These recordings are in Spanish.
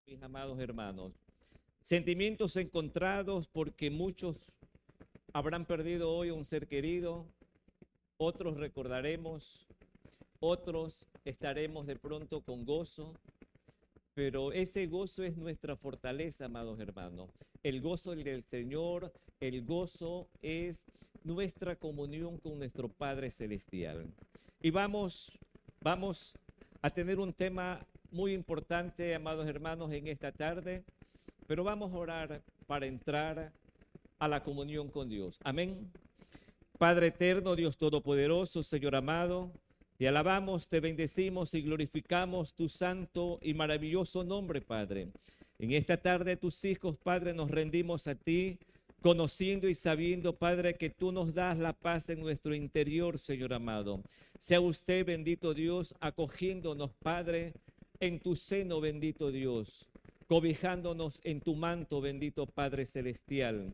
Mis amados hermanos. Sentimientos encontrados porque muchos habrán perdido hoy un ser querido, otros recordaremos, otros estaremos de pronto con gozo, pero ese gozo es nuestra fortaleza, amados hermanos. El gozo del Señor, el gozo es nuestra comunión con nuestro Padre Celestial. Y vamos a tener un tema muy importante, amados hermanos, en esta tarde, pero vamos a orar para entrar a la comunión con Dios. Amén. Padre eterno, Dios todopoderoso, Señor amado, te alabamos, te bendecimos y glorificamos tu santo y maravilloso nombre, Padre. En esta tarde tus hijos, Padre, nos rendimos a ti, conociendo y sabiendo, Padre, que tú nos das la paz en nuestro interior, Señor amado. Sea usted, bendito Dios, acogiéndonos, Padre, en tu seno, bendito Dios, cobijándonos en tu manto, bendito Padre Celestial.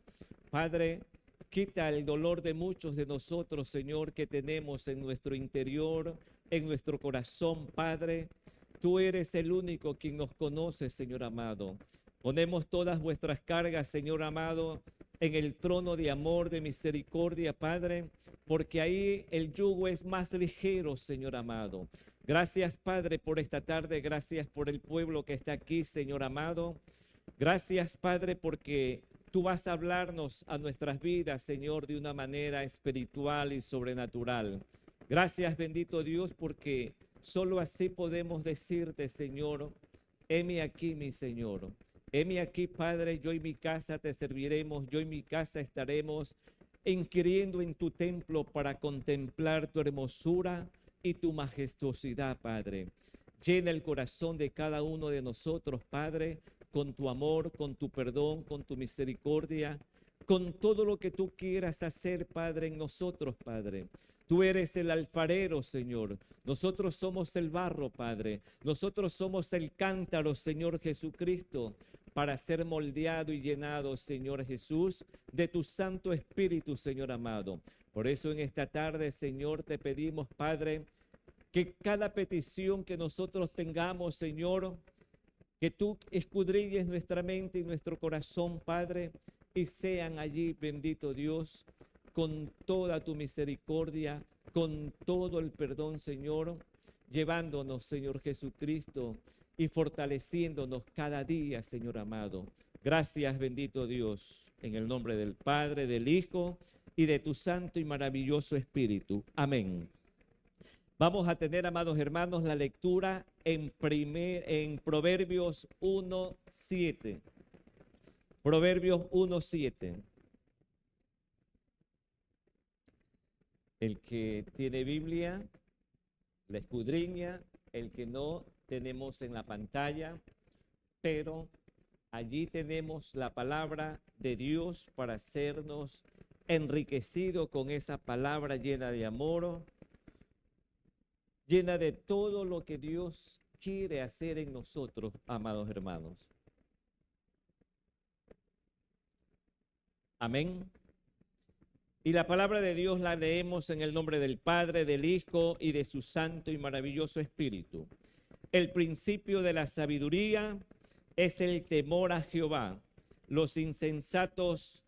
Padre, quita el dolor de muchos de nosotros, Señor, que tenemos en nuestro interior, en nuestro corazón, Padre. Tú eres el único quien nos conoce, Señor amado. Ponemos todas vuestras cargas, Señor amado, en el trono de amor, de misericordia, Padre, porque ahí el yugo es más ligero, Señor amado. Gracias, Padre, por esta tarde. Gracias por el pueblo que está aquí, Señor amado. Gracias, Padre, porque tú vas a hablarnos a nuestras vidas, Señor, de una manera espiritual y sobrenatural. Gracias, bendito Dios, porque solo así podemos decirte, Señor, heme aquí, mi Señor. Heme aquí, Padre, yo y mi casa te serviremos, yo y mi casa estaremos inquiriendo en tu templo para contemplar tu hermosura y tu majestuosidad, Padre. Llena el corazón de cada uno de nosotros, Padre, con tu amor, con tu perdón, con tu misericordia, con todo lo que tú quieras hacer, Padre, en nosotros, Padre. Tú eres el alfarero, Señor. Nosotros somos el barro, Padre. Nosotros somos el cántaro, Señor Jesucristo, para ser moldeado y llenado, Señor Jesús, de tu Santo Espíritu, Señor amado. Por eso en esta tarde, Señor, te pedimos, Padre, que cada petición que nosotros tengamos, Señor, que tú escudriñes nuestra mente y nuestro corazón, Padre, y sean allí, bendito Dios, con toda tu misericordia, con todo el perdón, Señor, llevándonos, Señor Jesucristo, y fortaleciéndonos cada día, Señor amado. Gracias, bendito Dios, en el nombre del Padre, del Hijo y de tu santo y maravilloso Espíritu. Amén. Vamos a tener, amados hermanos, la lectura en Proverbios 1:7. Proverbios 1:7. El que tiene Biblia, la escudriña. El que no, tenemos en la pantalla, pero allí tenemos la palabra de Dios para hacernos enriquecido con esa palabra llena de amor, llena de todo lo que Dios quiere hacer en nosotros, amados hermanos. Amén. Y la palabra de Dios la leemos en el nombre del Padre, del Hijo y de su santo y maravilloso Espíritu. El principio de la sabiduría es el temor a Jehová. Los insensatos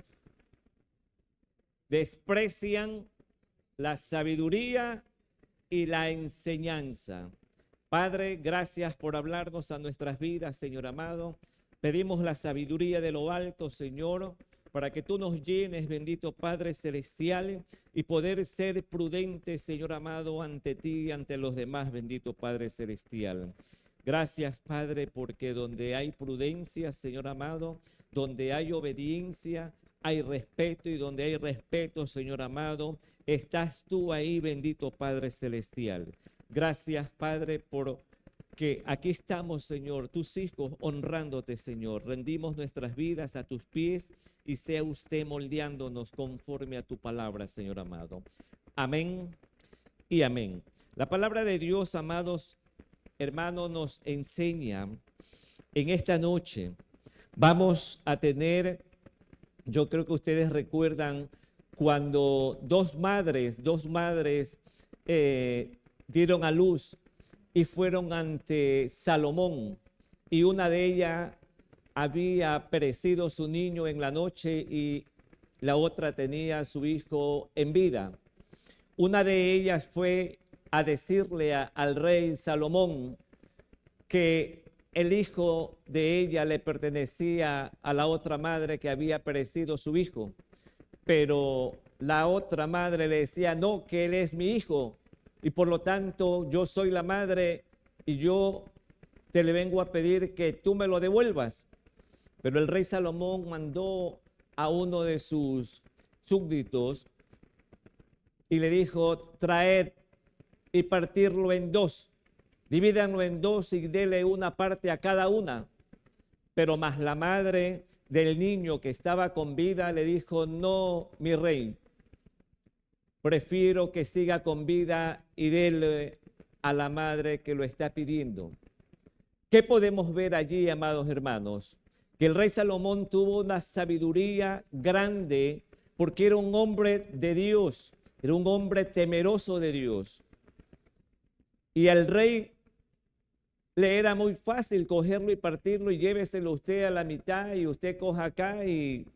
desprecian la sabiduría y la enseñanza. Padre, gracias por hablarnos a nuestras vidas, Señor amado. Pedimos la sabiduría de lo alto, Señor, para que tú nos llenes, bendito Padre Celestial, y poder ser prudentes, Señor amado, ante ti y ante los demás, bendito Padre Celestial. Gracias, Padre, porque donde hay prudencia, Señor amado, donde hay obediencia, hay respeto, y donde hay respeto, Señor amado, estás tú ahí, bendito Padre Celestial. Gracias, Padre, por que aquí estamos, Señor, tus hijos, honrándote, Señor. Rendimos nuestras vidas a tus pies y sea usted moldeándonos conforme a tu palabra, Señor amado. Amén y amén. La palabra de Dios, amados hermanos, nos enseña en esta noche. Vamos a tener, yo creo que ustedes recuerdan cuando dos madres dieron a luz y fueron ante Salomón. y una de ellas había perecido su niño en la noche y la otra tenía a su hijo en vida. Una de ellas fue a decirle al rey Salomón que el hijo de ella le pertenecía a la otra madre que había perecido su hijo, pero la otra madre le decía, no, que él es mi hijo y por lo tanto yo soy la madre y yo te le vengo a pedir que tú me lo devuelvas. Pero el rey Salomón mandó a uno de sus súbditos y le dijo, traed y partirlo en dos. Divídanlo en dos y dele una parte a cada una. Pero más la madre del niño que estaba con vida le dijo, no, mi rey, prefiero que siga con vida y dele a la madre que lo está pidiendo. ¿Qué podemos ver allí, amados hermanos? Que el rey Salomón tuvo una sabiduría grande porque era un hombre de Dios, era un hombre temeroso de Dios. Y al rey le era muy fácil cogerlo y partirlo y lléveselo usted a la mitad y usted coja acá y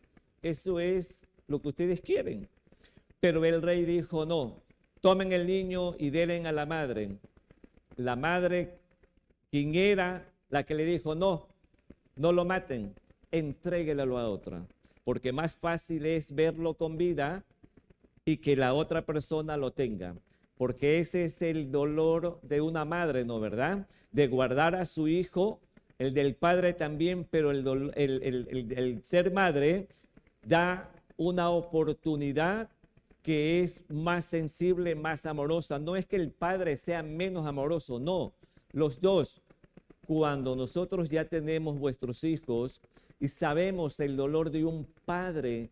eso es lo que ustedes quieren. Pero el rey dijo, no, tomen el niño y denle a la madre. La madre, quien era la que le dijo, no, no lo maten, entréguelo a otra, porque más fácil es verlo con vida y que la otra persona lo tenga, porque ese es el dolor de una madre, ¿no, verdad? De guardar a su hijo, el del padre también, pero el ser madre da una oportunidad que es más sensible, más amorosa. No es que el padre sea menos amoroso, no, los dos. Cuando nosotros ya tenemos vuestros hijos y sabemos el dolor de un padre,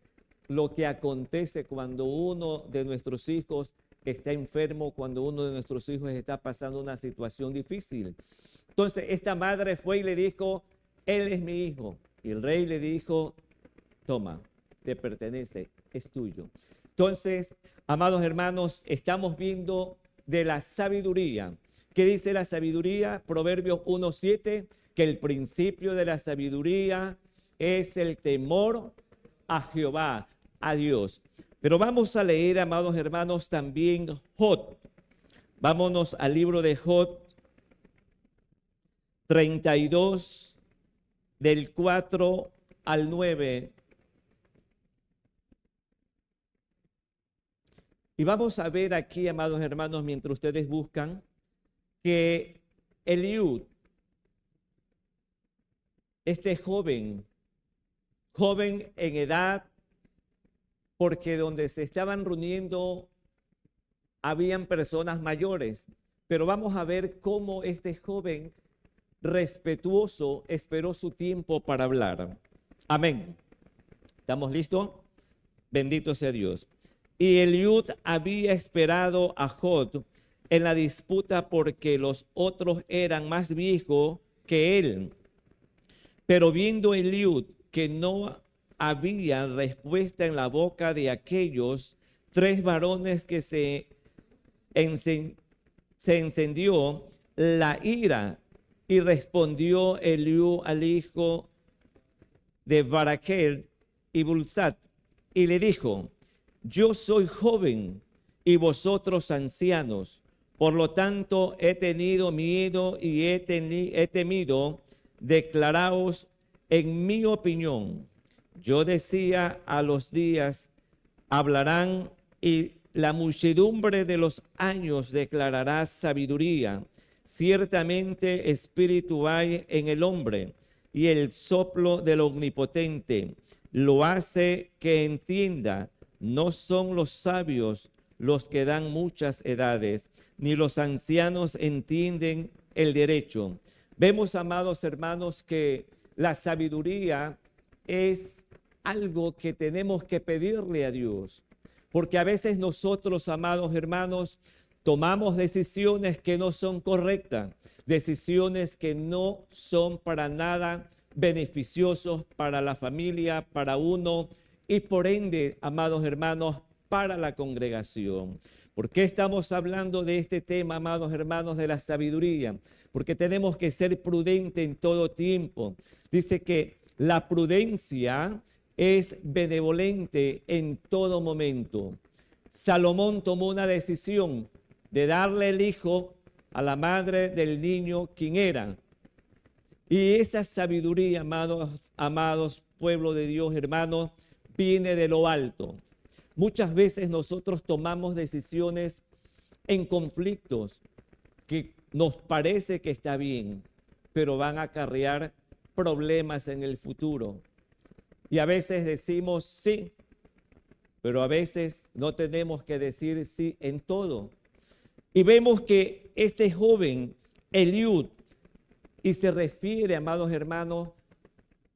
lo que acontece cuando uno de nuestros hijos está enfermo, cuando uno de nuestros hijos está pasando una situación difícil. Entonces esta madre fue y le dijo, él es mi hijo. Y el rey le dijo, toma, te pertenece, es tuyo. Entonces, amados hermanos, estamos viendo de la sabiduría. ¿Qué dice la sabiduría? Proverbios 1:7, que el principio de la sabiduría es el temor a Jehová, a Dios. Pero vamos a leer, amados hermanos, también Job. Vámonos al libro de Job 32, del 4 al 9. Y vamos a ver aquí, amados hermanos, mientras ustedes buscan, que Eliud, este joven en edad, porque donde se estaban reuniendo habían personas mayores, pero vamos a ver cómo este joven respetuoso esperó su tiempo para hablar. Amén. ¿Estamos listos? Bendito sea Dios. Y Eliud había esperado a Job en la disputa porque los otros eran más viejos que él. Pero viendo Eliud que no había respuesta en la boca de aquellos tres varones que se encendió la ira y respondió Eliud al hijo de Barachel y Bulsat y le dijo, yo soy joven y vosotros ancianos, por lo tanto he tenido miedo y he temido, declaraos en mi opinión. Yo decía a los días, hablarán y la muchedumbre de los años declarará sabiduría. Ciertamente espíritu hay en el hombre y el soplo del omnipotente lo hace que entienda. No son los sabios los que dan muchas edades, ni los ancianos entienden el derecho. Vemos, amados hermanos, que la sabiduría es algo que tenemos que pedirle a Dios, porque a veces nosotros, amados hermanos, tomamos decisiones que no son correctas, decisiones que no son para nada beneficiosos para la familia, para uno, y por ende, amados hermanos, para la congregación. ¿Por qué estamos hablando de este tema, amados hermanos, de la sabiduría? Porque tenemos que ser prudentes en todo tiempo. Dice que la prudencia es benevolente en todo momento. Salomón tomó una decisión de darle el hijo a la madre del niño, quien era. Y esa sabiduría, amados, pueblo de Dios, hermanos, viene de lo alto. Muchas veces nosotros tomamos decisiones en conflictos que nos parece que está bien, pero van a acarrear problemas en el futuro. Y a veces decimos sí, pero a veces no tenemos que decir sí en todo. Y vemos que este joven, Eliud, y se refiere, amados hermanos,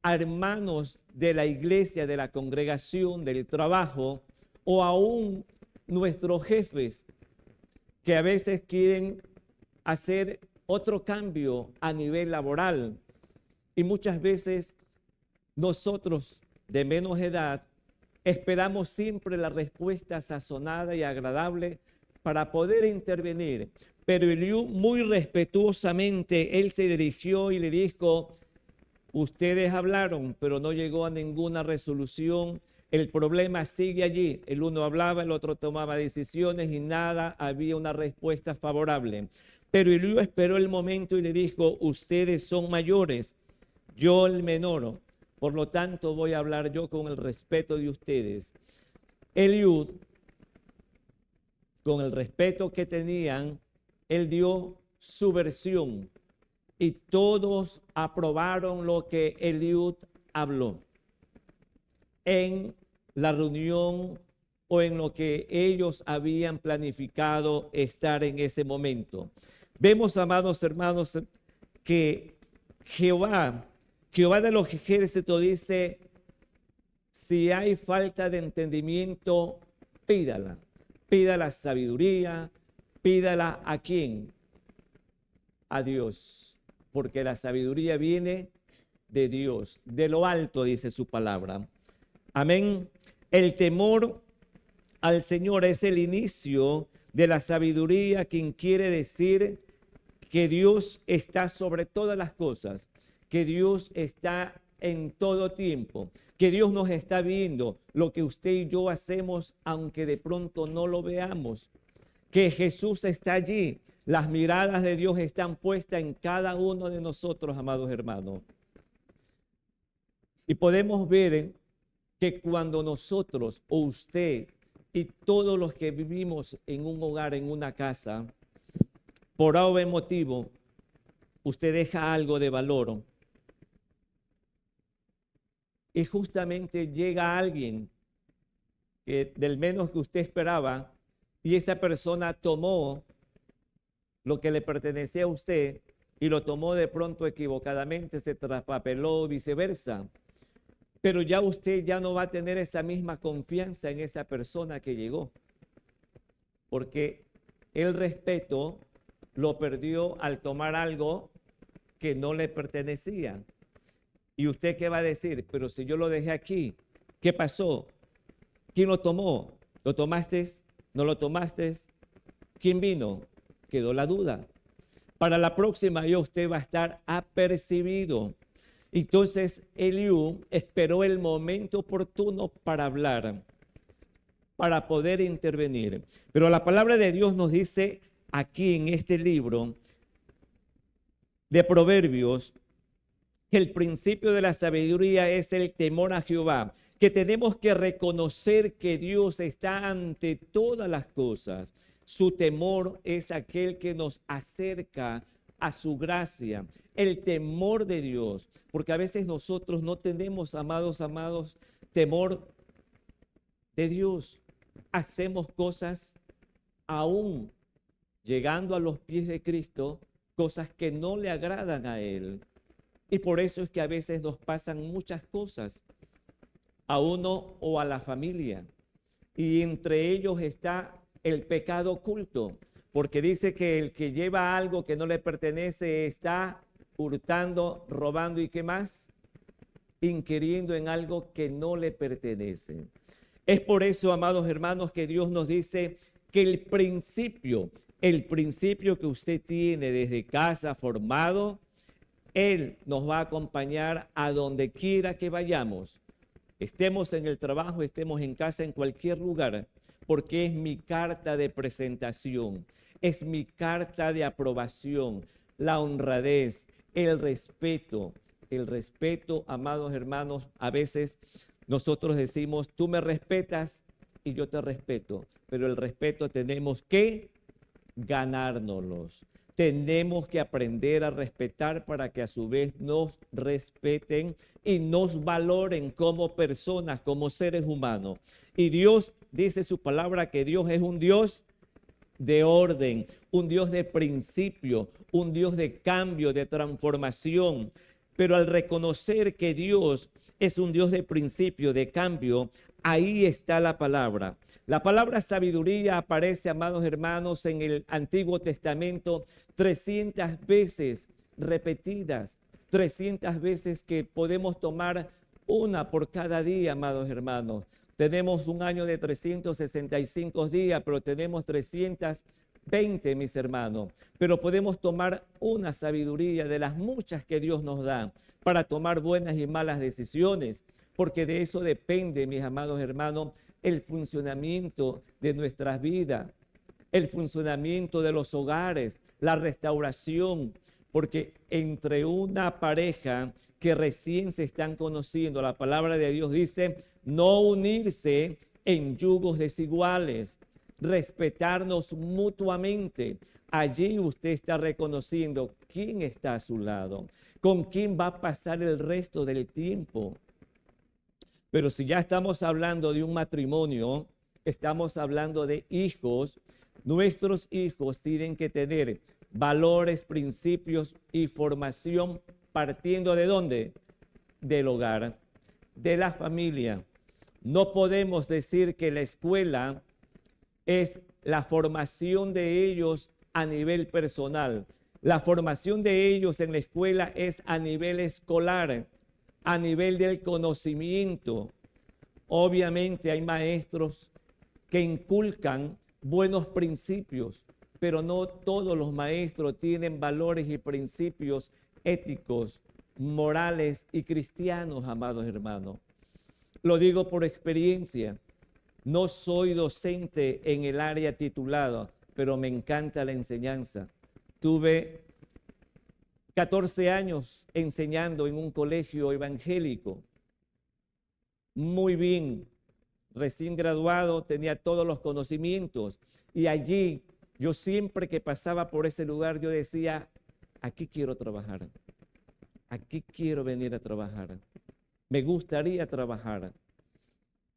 a hermanos de la iglesia, de la congregación, del trabajo, o aún nuestros jefes, que a veces quieren hacer otro cambio a nivel laboral. Y muchas veces nosotros de menos edad esperamos siempre la respuesta sazonada y agradable para poder intervenir. Pero Eliú, muy respetuosamente, él se dirigió y le dijo: ustedes hablaron, pero no llegó a ninguna resolución. El problema sigue allí. El uno hablaba, el otro tomaba decisiones y nada, había una respuesta favorable. Pero Eliú esperó el momento y le dijo: ustedes son mayores, yo el menor. Por lo tanto, voy a hablar yo con el respeto de ustedes. Eliud, con el respeto que tenían, él dio su versión y todos aprobaron lo que Eliud habló en la reunión o en lo que ellos habían planificado estar en ese momento. Vemos, amados hermanos, que Jehová de los ejércitos dice: si hay falta de entendimiento, pídala. Pídala sabiduría, pídala ¿a quién? A Dios. Porque la sabiduría viene de Dios, de lo alto, dice su palabra. Amén. El temor al Señor es el inicio de la sabiduría, quien quiere decir que Dios está sobre todas las cosas, que Dios está en todo tiempo, que Dios nos está viendo lo que usted y yo hacemos, aunque de pronto no lo veamos, que Jesús está allí. Las miradas de Dios están puestas en cada uno de nosotros, amados hermanos. Y podemos ver que cuando nosotros o usted y todos los que vivimos en un hogar, en una casa, por algún motivo, usted deja algo de valor y justamente llega alguien que del menos que usted esperaba y esa persona tomó lo que le pertenecía a usted y lo tomó de pronto equivocadamente, se traspapeló, viceversa. Pero ya usted ya no va a tener esa misma confianza en esa persona que llegó, porque el respeto lo perdió al tomar algo que no le pertenecía. ¿Y usted qué va a decir? Pero si yo lo dejé aquí, ¿qué pasó? ¿Quién lo tomó? ¿Lo tomaste? ¿No lo tomaste? ¿Quién vino? Quedó la duda. Para la próxima ya usted va a estar apercibido. Entonces Eliú esperó el momento oportuno para hablar, para poder intervenir. Pero la palabra de Dios nos dice aquí en este libro de Proverbios que el principio de la sabiduría es el temor a Jehová, que tenemos que reconocer que Dios está ante todas las cosas. Su temor es aquel que nos acerca a su gracia, el temor de Dios, porque a veces nosotros no tenemos, amados, temor de Dios. Hacemos cosas aún llegando a los pies de Cristo, cosas que no le agradan a Él. Y por eso es que a veces nos pasan muchas cosas a uno o a la familia. Y entre ellos está el pecado oculto, porque dice que el que lleva algo que no le pertenece está hurtando, robando y ¿qué más? Inquiriendo en algo que no le pertenece. Es por eso, amados hermanos, que Dios nos dice que el principio que usted tiene desde casa formado, Él nos va a acompañar a donde quiera que vayamos. Estemos en el trabajo, estemos en casa, en cualquier lugar, porque es mi carta de presentación, es mi carta de aprobación, la honradez, el respeto. El respeto, amados hermanos, a veces nosotros decimos, tú me respetas y yo te respeto, pero el respeto tenemos que ganárnoslos. Tenemos que aprender a respetar para que a su vez nos respeten y nos valoren como personas, como seres humanos. Y Dios dice su palabra que Dios es un Dios de orden, un Dios de principio, un Dios de cambio, de transformación. Pero al reconocer que Dios es un Dios de principio, de cambio, ahí está la palabra. La palabra sabiduría aparece, amados hermanos, en el Antiguo Testamento 300 veces repetidas, 300 veces que podemos tomar una por cada día, amados hermanos. Tenemos un año de 365 días, pero tenemos 320, mis hermanos. Pero podemos tomar una sabiduría de las muchas que Dios nos da para tomar buenas y malas decisiones, porque de eso depende, mis amados hermanos, el funcionamiento de nuestras vidas, el funcionamiento de los hogares, la restauración, porque entre una pareja que recién se están conociendo, la palabra de Dios dice, no unirse en yugos desiguales, respetarnos mutuamente. Allí usted está reconociendo quién está a su lado, con quién va a pasar el resto del tiempo. Pero si ya estamos hablando de un matrimonio, estamos hablando de hijos, nuestros hijos tienen que tener valores, principios y formación partiendo ¿de dónde? Del hogar, de la familia. No podemos decir que la escuela es la formación de ellos a nivel personal. La formación de ellos en la escuela es a nivel escolar, a nivel del conocimiento. Obviamente hay maestros que inculcan buenos principios, pero no todos los maestros tienen valores y principios éticos, morales y cristianos, amados hermanos. Lo digo por experiencia. No soy docente en el área titulada, pero me encanta la enseñanza. Tuve 14 años enseñando en un colegio evangélico. Muy bien, recién graduado, tenía todos los conocimientos. Y allí, yo siempre que pasaba por ese lugar, yo decía, aquí quiero trabajar. Aquí quiero venir a trabajar. Me gustaría trabajar.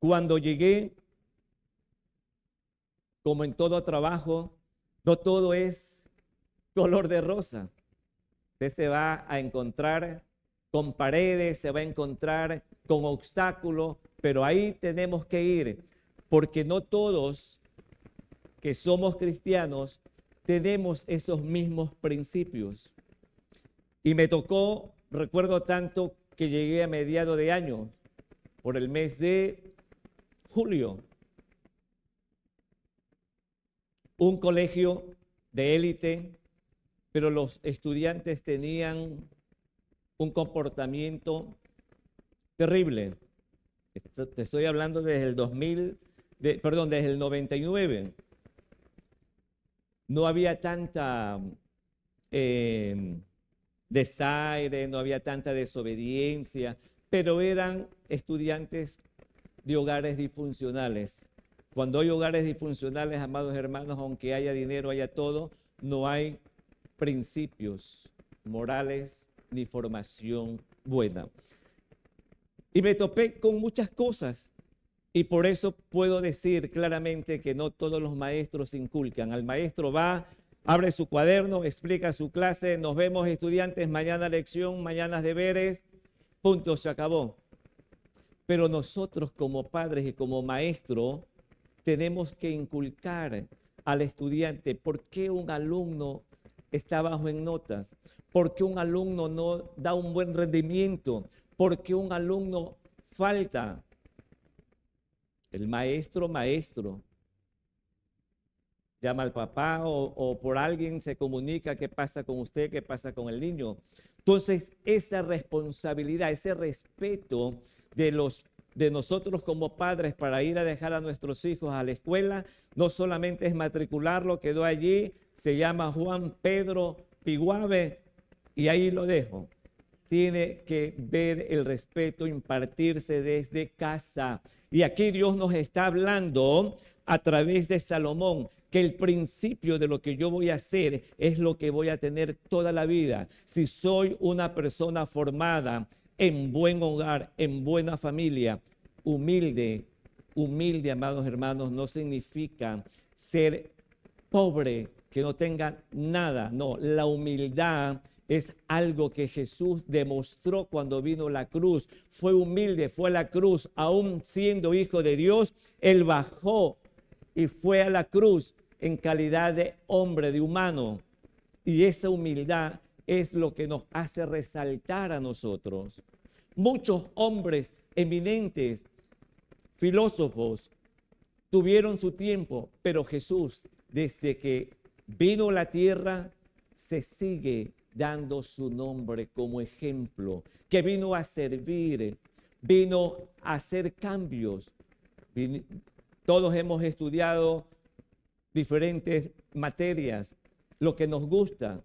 Cuando llegué, como en todo trabajo, no todo es color de rosa. Usted se va a encontrar con paredes, se va a encontrar con obstáculos, pero ahí tenemos que ir, porque no todos que somos cristianos tenemos esos mismos principios. Y me tocó, recuerdo tanto que llegué a mediados de año, por el mes de julio, un colegio de élite, pero los estudiantes tenían un comportamiento terrible. Te estoy hablando desde el desde el 99. No había tanta desaire, no había tanta desobediencia, pero eran estudiantes de hogares disfuncionales. Cuando hay hogares disfuncionales, amados hermanos, aunque haya dinero, haya todo, no hay principios morales ni formación buena. Y me topé con muchas cosas y por eso puedo decir claramente que no todos los maestros inculcan. Al maestro va, abre su cuaderno, explica su clase, nos vemos estudiantes, mañana lección, mañana deberes, punto, se acabó. Pero nosotros como padres y como maestros tenemos que inculcar al estudiante por qué un alumno está bajo en notas, por qué un alumno no da un buen rendimiento, por qué un alumno falta. El maestro, maestro. Llama al papá o por alguien se comunica qué pasa con usted, qué pasa con el niño. Entonces, esa responsabilidad, ese respeto de nosotros como padres para ir a dejar a nuestros hijos a la escuela, no solamente es matricularlo, quedó allí, se llama Juan Pedro Piguave y ahí lo dejo. Tiene que ver el respeto impartirse desde casa. Y aquí Dios nos está hablando a través de Salomón, que el principio de lo que yo voy a hacer es lo que voy a tener toda la vida. Si soy una persona formada en buen hogar, en buena familia, humilde, humilde, amados hermanos, no significa ser pobre, que no tenga nada. No, la humildad es algo que Jesús demostró cuando vino a la cruz. Fue humilde, fue a la cruz, aún siendo hijo de Dios, él bajó y fue a la cruz en calidad de hombre, de humano. Y esa humildad es lo que nos hace resaltar a nosotros. Muchos hombres eminentes, filósofos, tuvieron su tiempo, pero Jesús, desde que vino a la tierra, se sigue dando su nombre como ejemplo, que vino a servir, vino a hacer cambios. Todos hemos estudiado diferentes materias, lo que nos gusta,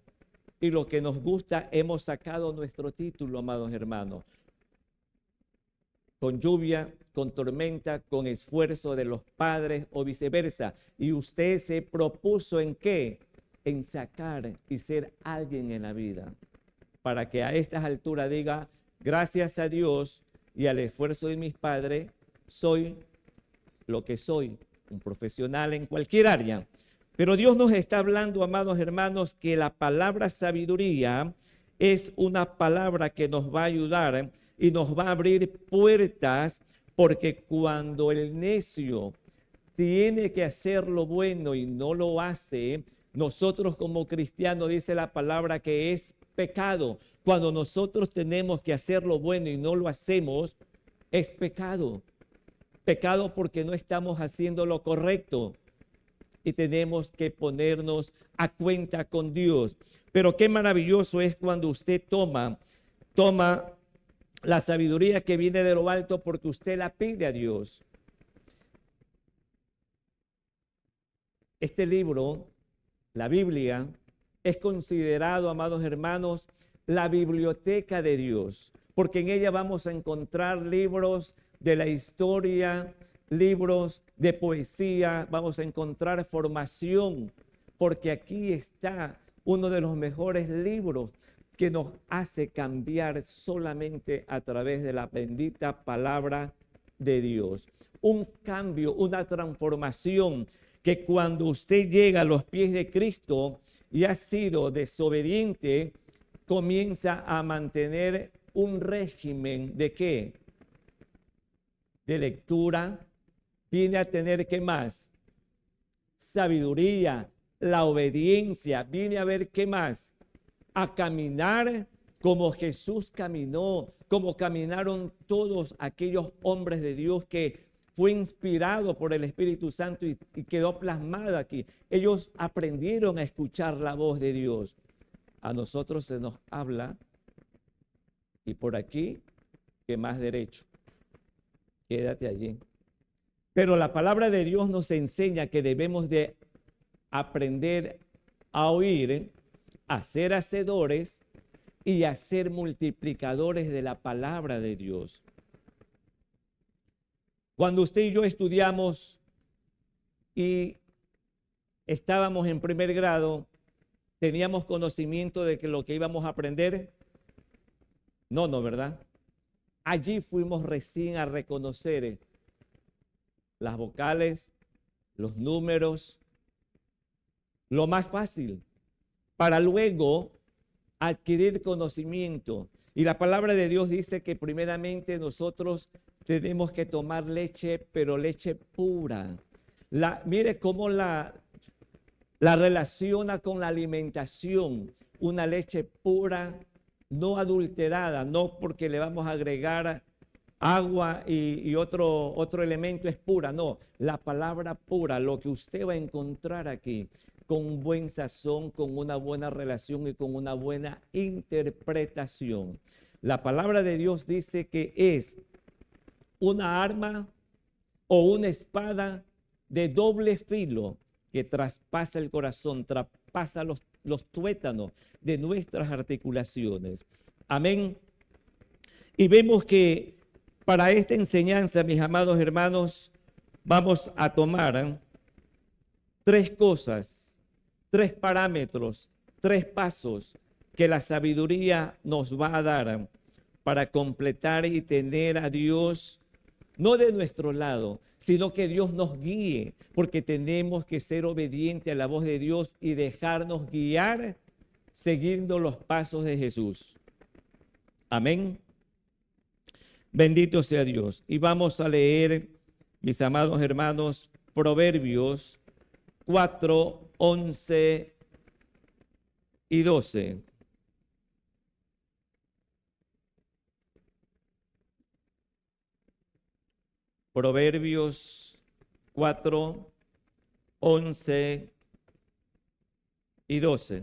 y lo que nos gusta hemos sacado nuestro título, amados hermanos. Con lluvia, con tormenta, con esfuerzo de los padres o viceversa. Y usted se propuso ¿en qué? En sacar y ser alguien en la vida. Para que a estas alturas diga, gracias a Dios y al esfuerzo de mis padres, soy lo que soy, un profesional en cualquier área. Pero Dios nos está hablando, amados hermanos, que la palabra sabiduría es una palabra que nos va a ayudar y nos va a abrir puertas, porque cuando el necio tiene que hacer lo bueno y no lo hace, nosotros como cristianos, dice la palabra, que es pecado. Cuando nosotros tenemos que hacer lo bueno y no lo hacemos, es pecado. Pecado porque no estamos haciendo lo correcto y tenemos que ponernos a cuenta con Dios. Pero qué maravilloso es cuando usted toma la sabiduría que viene de lo alto, porque usted la pide a Dios. Este libro, la Biblia, es considerado, amados hermanos, la biblioteca de Dios, porque en ella vamos a encontrar libros de la historia, libros de poesía, vamos a encontrar formación, porque aquí está uno de los mejores libros que nos hace cambiar solamente a través de la bendita palabra de Dios. Un cambio, una transformación que cuando usted llega a los pies de Cristo y ha sido desobediente, comienza a mantener un régimen de ¿qué? De lectura. Viene a tener ¿qué más? Sabiduría, la obediencia. Viene a ver ¿qué más? A caminar como Jesús caminó, como caminaron todos aquellos hombres de Dios que fue inspirado por el Espíritu Santo y quedó plasmado aquí. Ellos aprendieron a escuchar la voz de Dios. A nosotros se nos habla y por aquí, que más derecho, quédate allí. Pero la palabra de Dios nos enseña que debemos de aprender a oír, a ser hacedores y a ser multiplicadores de la palabra de Dios. Cuando usted y yo estudiamos y estábamos en primer grado, ¿teníamos conocimiento de que lo que íbamos a aprender? No, ¿verdad? Allí fuimos recién a reconocer las vocales, los números, lo más fácil, para luego adquirir conocimiento. Y la palabra de Dios dice que primeramente nosotros tenemos que tomar leche, pero leche pura. Mire cómo la relaciona con la alimentación. Una leche pura, no adulterada, no porque le vamos a agregar agua y otro elemento es pura. No, la palabra pura, lo que usted va a encontrar aquí, con un buen sazón, con una buena relación y con una buena interpretación. La palabra de Dios dice que es una arma o una espada de doble filo que traspasa el corazón, traspasa los tuétanos de nuestras articulaciones. Amén. Y vemos que para esta enseñanza, mis amados hermanos, vamos a tomar tres cosas, tres parámetros, tres pasos que la sabiduría nos va a dar para completar y tener a Dios no de nuestro lado, sino que Dios nos guíe, porque tenemos que ser obedientes a la voz de Dios y dejarnos guiar siguiendo los pasos de Jesús. Amén. Bendito sea Dios. Y vamos a leer, mis amados hermanos, Proverbios 4, 11 y 12. Proverbios 4, 11 y 12.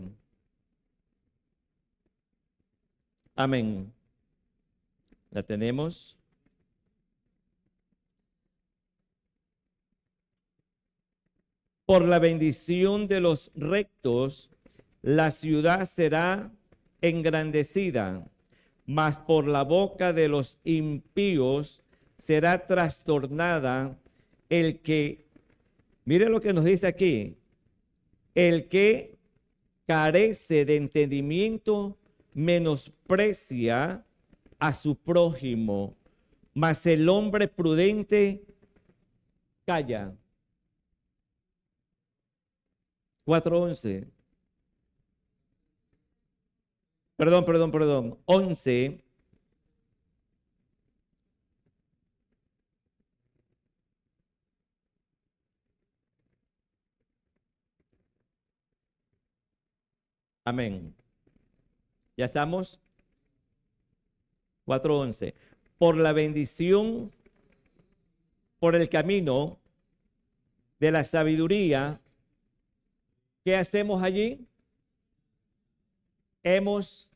Amén. ¿La tenemos? Por la bendición de los rectos, la ciudad será engrandecida, mas por la boca de los impíos será trastornada el que, mire lo que nos dice aquí, el que carece de entendimiento menosprecia a su prójimo, mas el hombre prudente calla. 4:11. Perdón. 11. Amén. ¿Ya estamos? 4:11. Por la bendición, por el camino de la sabiduría, ¿qué hacemos allí? Hemos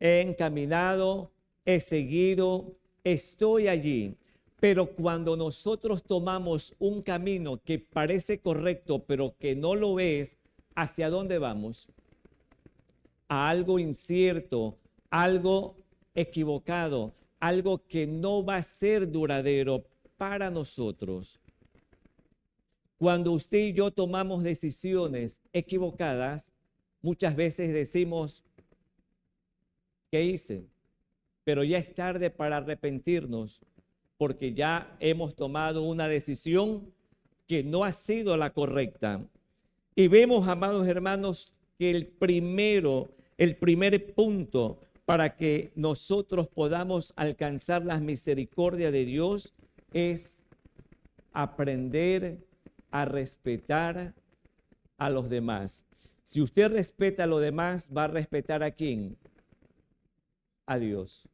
encaminado, he seguido, estoy allí. Pero cuando nosotros tomamos un camino que parece correcto, pero que no lo es, ¿hacia dónde vamos? A algo incierto, algo equivocado, algo que no va a ser duradero para nosotros. Cuando usted y yo tomamos decisiones equivocadas, muchas veces decimos, ¿qué hice? Pero ya es tarde para arrepentirnos, porque ya hemos tomado una decisión que no ha sido la correcta. Y vemos, amados hermanos, que el primer punto para que nosotros podamos alcanzar la misericordia de Dios es aprender a respetar a los demás. Si usted respeta a los demás, ¿va a respetar a quién? A Dios.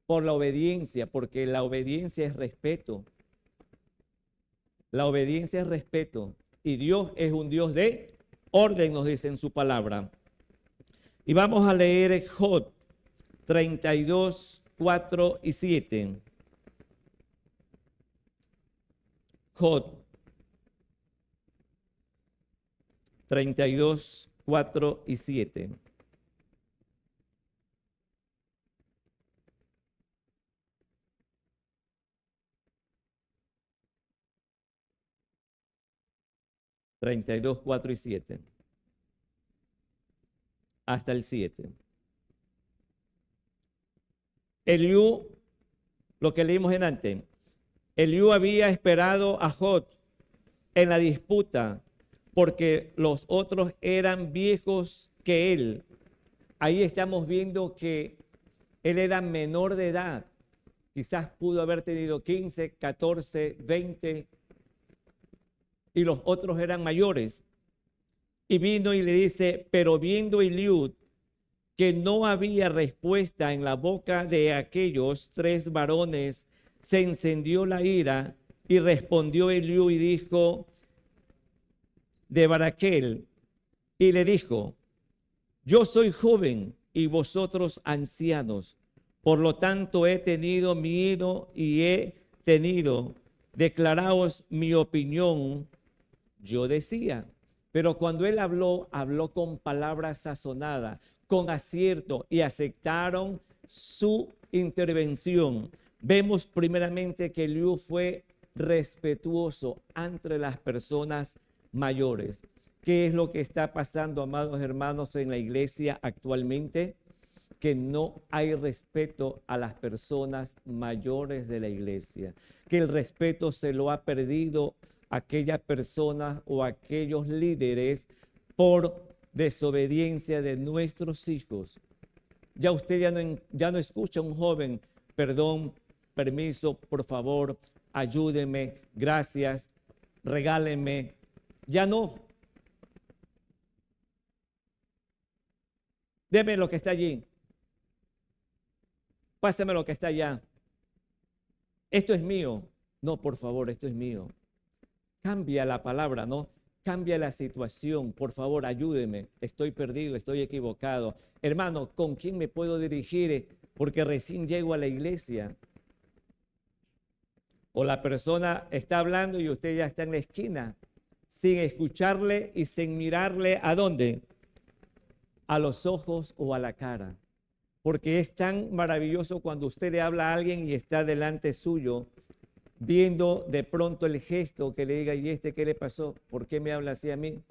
Por la obediencia, porque la obediencia es respeto. La obediencia es respeto. Y Dios es un Dios de orden, nos dice en su palabra. Y vamos a leer Job 32, 4 y 7. Job 32, 4 y 7. Treinta y dos, 4 y 7. Hasta el 7. Eliú, lo que leímos en antes, Eliú había esperado a Job en la disputa porque los otros eran viejos que él. Ahí estamos viendo que él era menor de edad. Quizás pudo haber tenido 15, 14, 20 y los otros eran mayores. Y vino y le dice, pero viendo Eliud que no había respuesta en la boca de aquellos 3 varones, se encendió la ira y respondió Eliú y dijo de Baraquel y le dijo: yo soy joven y vosotros ancianos, por lo tanto he tenido miedo y he tenido, declaraos mi opinión. Yo decía, pero cuando él habló, habló con palabras sazonadas, con acierto, y aceptaron su intervención. Vemos primeramente que Eliú fue respetuoso entre las personas mayores. ¿Qué es lo que está pasando, amados hermanos, en la iglesia actualmente? Que no hay respeto a las personas mayores de la iglesia, que el respeto se lo ha perdido aquellas personas o aquellos líderes por desobediencia de nuestros hijos. Ya usted ya no escucha a un joven: perdón, permiso, por favor, ayúdeme, gracias, regálenme. Ya no. Deme lo que está allí. Pásame lo que está allá. Esto es mío. No, por favor, esto es mío. Cambia la palabra, ¿no? Cambia la situación. Por favor, ayúdeme. Estoy perdido, estoy equivocado. Hermano, ¿con quién me puedo dirigir? Porque recién llego a la iglesia. O la persona está hablando y usted ya está en la esquina, sin escucharle y sin mirarle ¿a dónde? A los ojos o a la cara. Porque es tan maravilloso cuando usted le habla a alguien y está delante suyo, viendo de pronto el gesto que le diga: ¿y este qué le pasó? ¿Por qué me habla así a mí?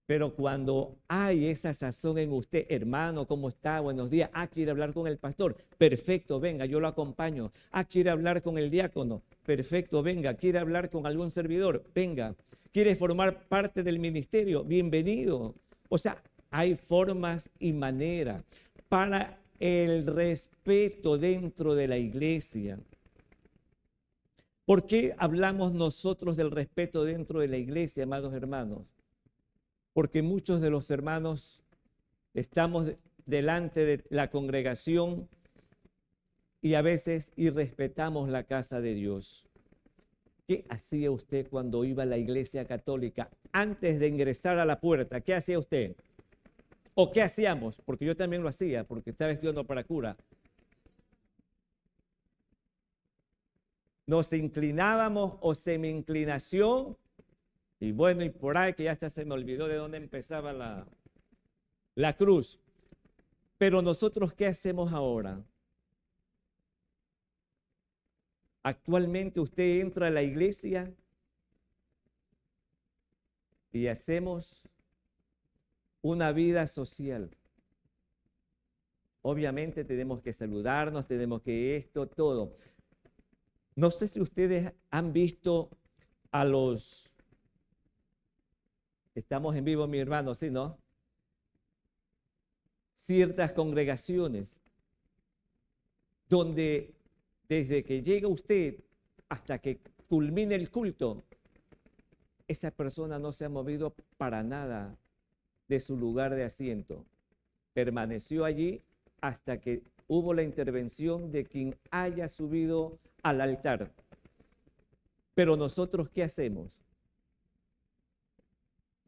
Pero cuando hay esa sazón en usted: hermano, ¿cómo está? Buenos días. ¿Quiere hablar con el pastor? Perfecto, venga, yo lo acompaño. ¿Quiere hablar con el diácono? Perfecto, venga. ¿Quiere hablar con algún servidor? Venga. ¿Quiere formar parte del ministerio? Bienvenido. O sea, hay formas y maneras para el respeto dentro de la iglesia. ¿Por qué hablamos nosotros del respeto dentro de la iglesia, amados hermanos? Porque muchos de los hermanos estamos delante de la congregación y a veces irrespetamos la casa de Dios. ¿Qué hacía usted cuando iba a la iglesia católica? Antes de ingresar a la puerta, ¿qué hacía usted? ¿O qué hacíamos? Porque yo también lo hacía, porque estaba estudiando para cura. Nos inclinábamos o semi-inclinación, y bueno, y por ahí que ya hasta se me olvidó de dónde empezaba la cruz. Pero nosotros, ¿qué hacemos ahora? Actualmente usted entra a la iglesia y hacemos una vida social. Obviamente tenemos que saludarnos, tenemos que esto, todo. No sé si ustedes han visto a los... Estamos en vivo, mi hermano, ¿sí, no? Ciertas congregaciones donde desde que llega usted hasta que culmine el culto, esa persona no se ha movido para nada de su lugar de asiento. Permaneció allí hasta que hubo la intervención de quien haya subido al altar. Pero nosotros, ¿qué hacemos?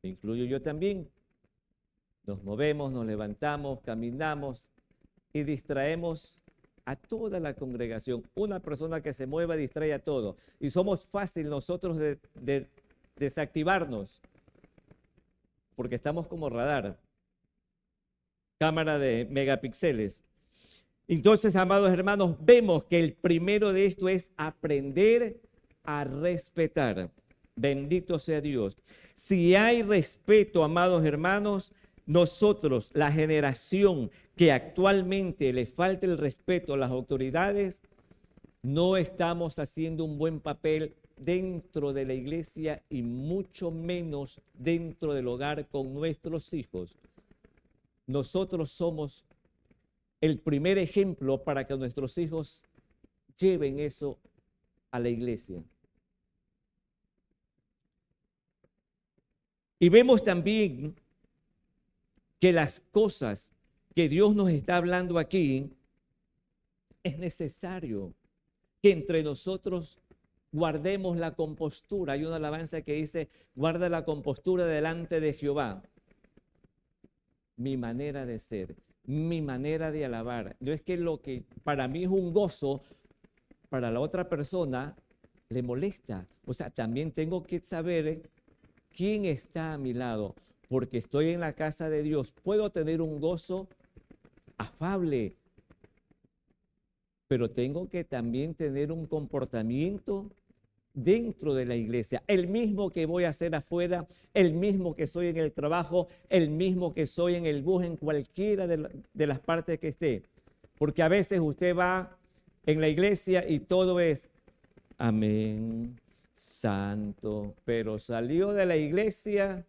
Me incluyo yo también. Nos movemos, nos levantamos, caminamos y distraemos a toda la congregación. Una persona que se mueva distrae a todo. Y somos fácil nosotros de desactivarnos, porque estamos como radar, cámara de megapíxeles. Entonces, amados hermanos, vemos que el primero de esto es aprender a respetar. Bendito sea Dios. Si hay respeto, amados hermanos, nosotros, la generación que actualmente le falta el respeto a las autoridades, no estamos haciendo un buen papel dentro de la iglesia y mucho menos dentro del hogar con nuestros hijos. Nosotros somos el primer ejemplo para que nuestros hijos lleven eso a la iglesia. Y vemos también que las cosas que Dios nos está hablando aquí, es necesario que entre nosotros guardemos la compostura. Hay una alabanza que dice, guarda la compostura delante de Jehová. Mi manera de ser, mi manera de alabar. No es que lo que para mí es un gozo, para la otra persona le molesta. O sea, también tengo que saber quién está a mi lado, porque estoy en la casa de Dios. Puedo tener un gozo afable, pero tengo que también tener un comportamiento dentro de la iglesia, el mismo que voy a hacer afuera, el mismo que soy en el trabajo, el mismo que soy en el bus, en cualquiera de las partes que esté. Porque a veces usted va en la iglesia y todo es amén, santo, pero salió de la iglesia,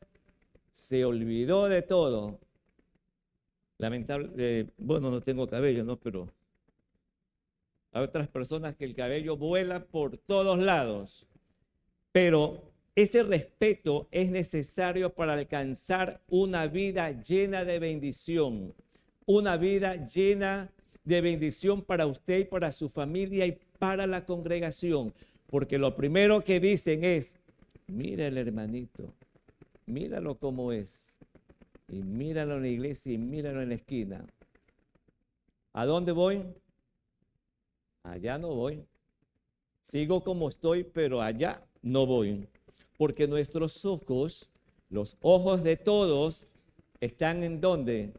se olvidó de todo. Lamentable, bueno, no tengo cabello, ¿no? Pero hay otras personas que el cabello vuela por todos lados. Pero ese respeto es necesario para alcanzar una vida llena de bendición. Una vida llena de bendición para usted y para su familia y para la congregación. Porque lo primero que dicen es, mira el hermanito, míralo cómo es. Y míralo en la iglesia y míralo en la esquina. ¿A dónde voy? Allá no voy. Sigo como estoy, pero allá no voy. Porque nuestros ojos, los ojos de todos, están ¿en dónde?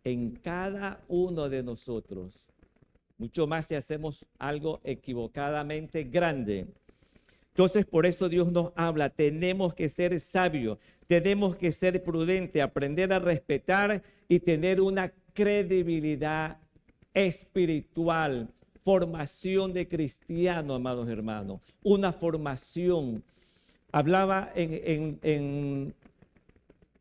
En cada uno de nosotros. Mucho más si hacemos algo equivocadamente grande. Entonces, por eso Dios nos habla, tenemos que ser sabios, tenemos que ser prudentes, aprender a respetar y tener una credibilidad espiritual, formación de cristiano, amados hermanos, una formación. Hablaba en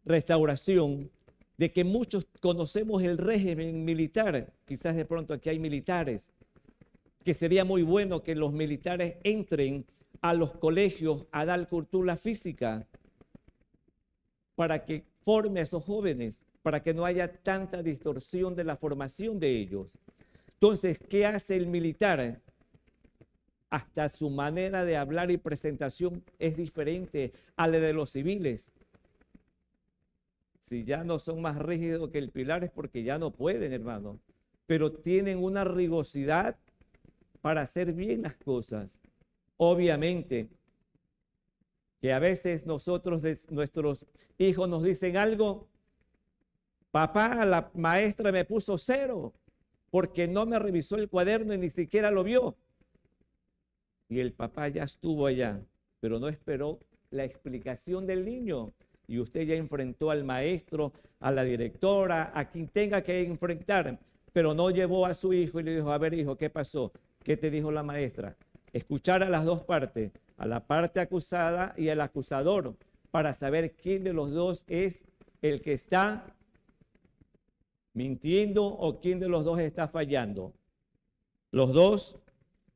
restauración de que muchos conocemos el régimen militar, quizás de pronto aquí hay militares, que sería muy bueno que los militares entren a los colegios a dar cultura física para que forme a esos jóvenes, para que no haya tanta distorsión de la formación de ellos. Entonces, ¿qué hace el militar? Hasta su manera de hablar y presentación es diferente a la de los civiles. Si ya no son más rígidos que el pilar es porque ya no pueden, hermano, pero tienen una rigurosidad para hacer bien las cosas. Obviamente que a veces nosotros, nuestros hijos nos dicen algo, papá, la maestra me puso 0 porque no me revisó el cuaderno y ni siquiera lo vio. Y el papá ya estuvo allá, pero no esperó la explicación del niño. Y usted ya enfrentó al maestro, a la directora, a quien tenga que enfrentar, pero no llevó a su hijo y le dijo, a ver, hijo, ¿qué pasó? ¿Qué te dijo la maestra? Escuchar a las dos partes, a la parte acusada y al acusador, para saber quién de los dos es el que está mintiendo o quién de los dos está fallando. ¿Los dos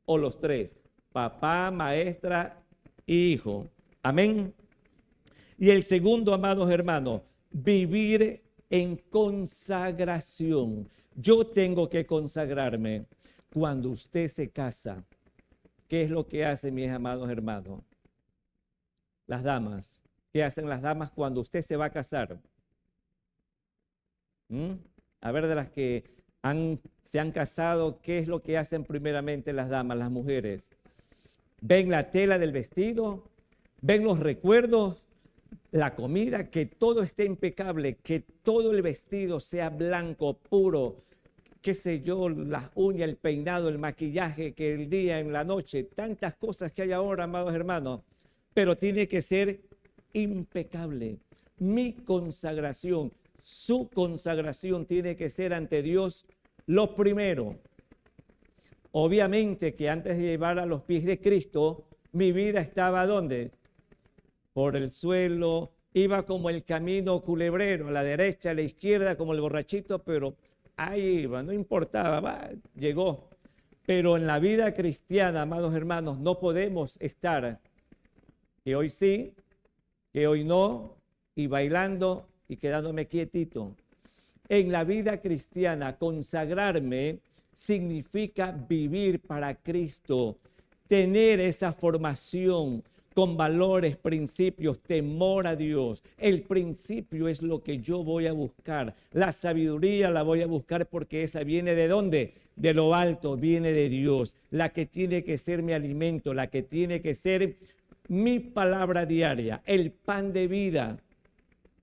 o los tres? Papá, maestra y hijo. Amén. Y el segundo, amados hermanos, vivir en consagración. Yo tengo que consagrarme. Cuando usted se casa, ¿qué es lo que hacen, mis amados hermanos? Las damas. ¿Qué hacen las damas cuando usted se va a casar? A ver, de las que se han casado, ¿qué es lo que hacen primeramente las damas, las mujeres? Ven la tela del vestido, ven los recuerdos, la comida, que todo esté impecable, que todo el vestido sea blanco, puro, qué sé yo, las uñas, el peinado, el maquillaje, que el día, en la noche, tantas cosas que hay ahora, amados hermanos, pero tiene que ser impecable. Mi consagración, su consagración tiene que ser ante Dios lo primero. Obviamente que antes de llevar a los pies de Cristo, mi vida estaba ¿dónde? Por el suelo, iba como el camino culebrero, a la derecha, a la izquierda, como el borrachito, pero ahí iba, no importaba, va, llegó. Pero en la vida cristiana, amados hermanos, no podemos estar que hoy sí, que hoy no, y bailando y quedándome quietito. En la vida cristiana, consagrarme significa vivir para Cristo, tener esa formación con valores, principios, temor a Dios. El principio es lo que yo voy a buscar. La sabiduría la voy a buscar porque esa viene ¿de dónde? De lo alto, viene de Dios. La que tiene que ser mi alimento, la que tiene que ser mi palabra diaria, el pan de vida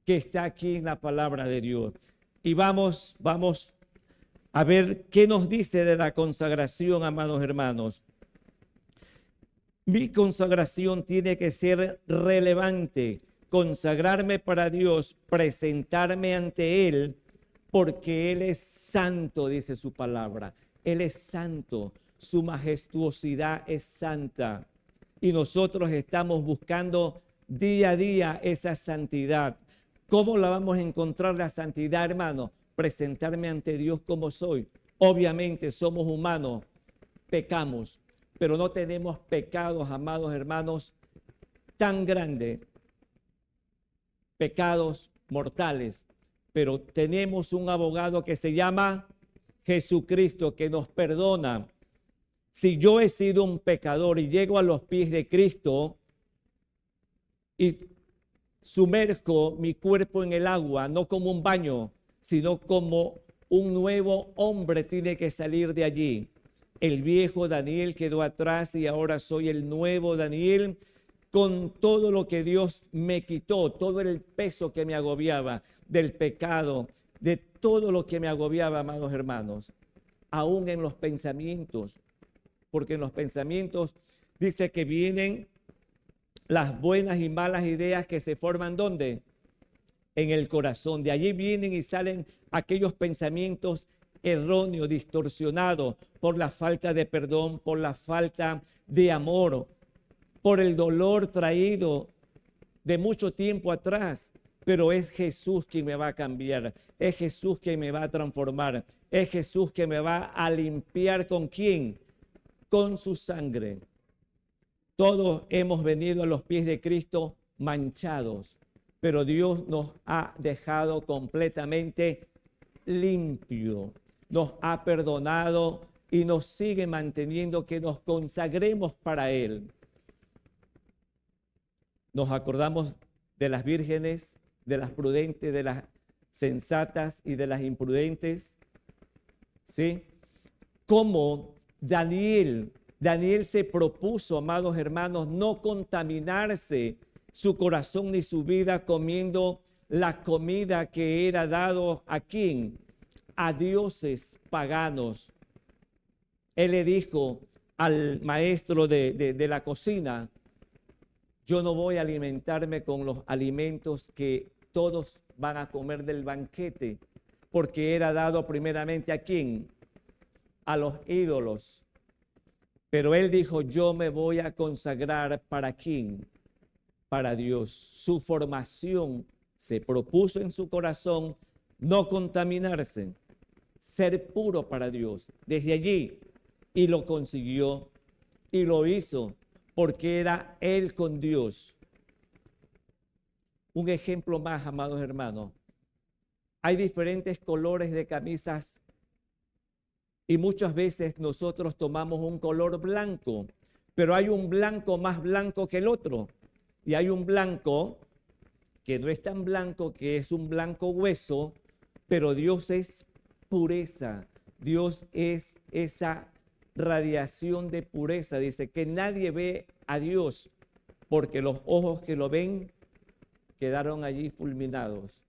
que está aquí en la palabra de Dios. Y vamos a ver qué nos dice de la consagración, amados hermanos. Mi consagración tiene que ser relevante, consagrarme para Dios, presentarme ante Él, porque Él es santo, dice su palabra. Él es santo, su majestuosidad es santa. Y nosotros estamos buscando día a día esa santidad. ¿Cómo la vamos a encontrar la santidad, hermano? Presentarme ante Dios como soy. Obviamente somos humanos, pecamos, pero no tenemos pecados, amados hermanos, tan grandes, pecados mortales, pero tenemos un abogado que se llama Jesucristo, que nos perdona. Si yo he sido un pecador y llego a los pies de Cristo y sumerjo mi cuerpo en el agua, no como un baño, sino como un nuevo hombre tiene que salir de allí. El viejo Daniel quedó atrás y ahora soy el nuevo Daniel, con todo lo que Dios me quitó, todo el peso que me agobiaba del pecado, de todo lo que me agobiaba, amados hermanos, aún en los pensamientos, porque en los pensamientos dice que vienen las buenas y malas ideas que se forman, ¿dónde? En el corazón. De allí vienen y salen aquellos pensamientos erróneo, distorsionado por la falta de perdón, por la falta de amor, por el dolor traído de mucho tiempo atrás. Pero es Jesús quien me va a cambiar, es Jesús quien me va a transformar, es Jesús quien me va a limpiar. ¿Con quién? Con su sangre. Todos hemos venido a los pies de Cristo manchados, pero Dios nos ha dejado completamente limpio. Nos ha perdonado y nos sigue manteniendo que nos consagremos para Él. Nos acordamos de las vírgenes, de las prudentes, de las sensatas y de las imprudentes. ¿Sí? Como Daniel se propuso, amados hermanos, no contaminarse su corazón ni su vida comiendo la comida que era dado ¿a quién? A dioses paganos. Él le dijo al maestro de la cocina: yo no voy a alimentarme con los alimentos que todos van a comer del banquete, porque era dado primeramente ¿a quién? A los ídolos. Pero él dijo: yo me voy a consagrar ¿para quién? Para Dios. Su formación se propuso en su corazón no contaminarse, ser puro para Dios. Desde allí, y lo consiguió, y lo hizo, porque era él con Dios. Un ejemplo más, amados hermanos. Hay diferentes colores de camisas y muchas veces nosotros tomamos un color blanco, pero hay un blanco más blanco que el otro. Y hay un blanco que no es tan blanco, que es un blanco hueso, pero Dios es pureza. Dios es esa radiación de pureza. Dice que nadie ve a Dios porque los ojos que lo ven quedaron allí fulminados.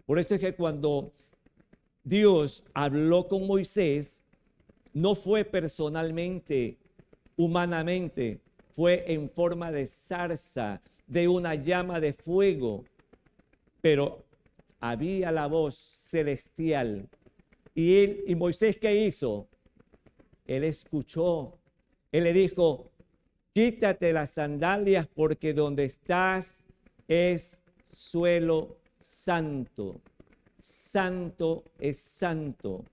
Por eso es que cuando Dios habló con Moisés, no fue personalmente, humanamente, fue en forma de zarza, de una llama de fuego, pero había la voz celestial. Y Moisés, ¿qué hizo? Él escuchó. Él le dijo: quítate las sandalias porque donde estás es suelo santo. Santo es santo.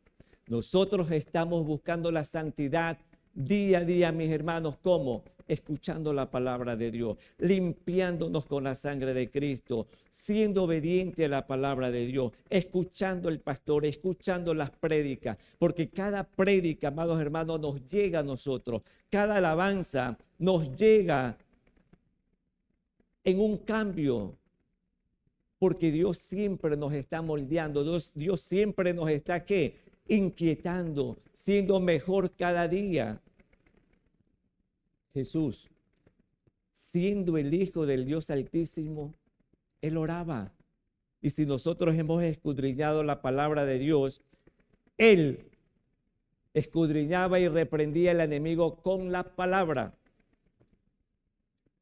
Nosotros estamos buscando la santidad día a día, mis hermanos. ¿Cómo? Escuchando la palabra de Dios, limpiándonos con la sangre de Cristo, siendo obediente a la palabra de Dios, escuchando al pastor, escuchando las prédicas, porque cada prédica, amados hermanos, nos llega a nosotros, cada alabanza nos llega en un cambio, porque Dios siempre nos está moldeando, Dios siempre nos está, ¿qué? Inquietando, siendo mejor cada día. Jesús, siendo el Hijo del Dios Altísimo, Él oraba. Y si nosotros hemos escudriñado la palabra de Dios, Él escudriñaba y reprendía al enemigo con la palabra.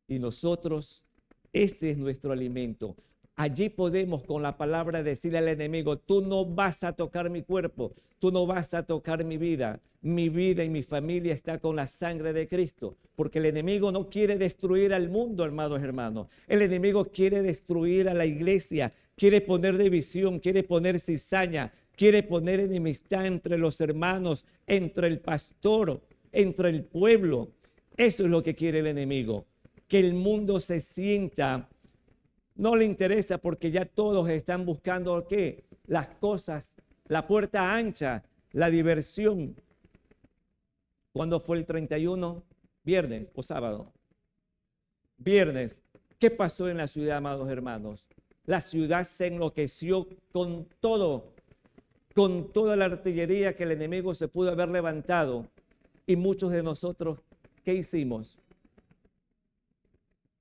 Y nosotros, ese es nuestro alimento. Allí podemos con la palabra decirle al enemigo, tú no vas a tocar mi cuerpo, tú no vas a tocar mi vida y mi familia está con la sangre de Cristo, porque el enemigo no quiere destruir al mundo, amados hermanos. El enemigo quiere destruir a la iglesia, quiere poner división, quiere poner cizaña, quiere poner enemistad entre los hermanos, entre el pastor, entre el pueblo. Eso es lo que quiere el enemigo, que el mundo se sienta. No le interesa porque ya todos están buscando ¿qué? Las cosas, la puerta ancha, la diversión. ¿Cuándo fue el 31? ¿Viernes o sábado? Viernes. ¿Qué pasó en la ciudad, amados hermanos? La ciudad se enloqueció con todo, con toda la artillería que el enemigo se pudo haber levantado. Y muchos de nosotros, ¿qué hicimos?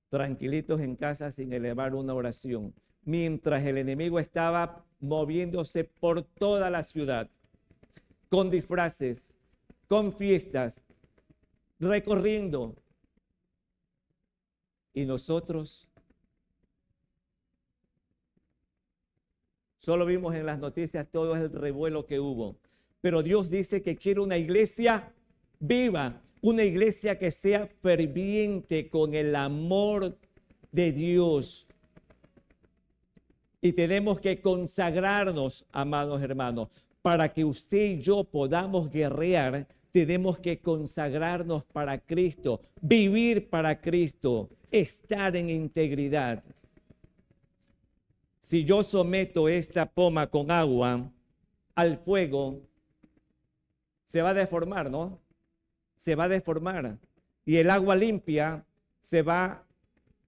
Tranquilitos en casa sin elevar una oración, mientras el enemigo estaba moviéndose por toda la ciudad, con disfraces, con fiestas, recorriendo. Y nosotros solo vimos en las noticias todo el revuelo que hubo. Pero Dios dice que quiere una iglesia viva, una iglesia que sea ferviente con el amor de Dios. Y tenemos que consagrarnos, amados hermanos, para que usted y yo podamos guerrear. Tenemos que consagrarnos para Cristo, vivir para Cristo, estar en integridad. Si yo someto esta poma con agua al fuego, se va a deformar, ¿no? Se va a deformar y el agua limpia se va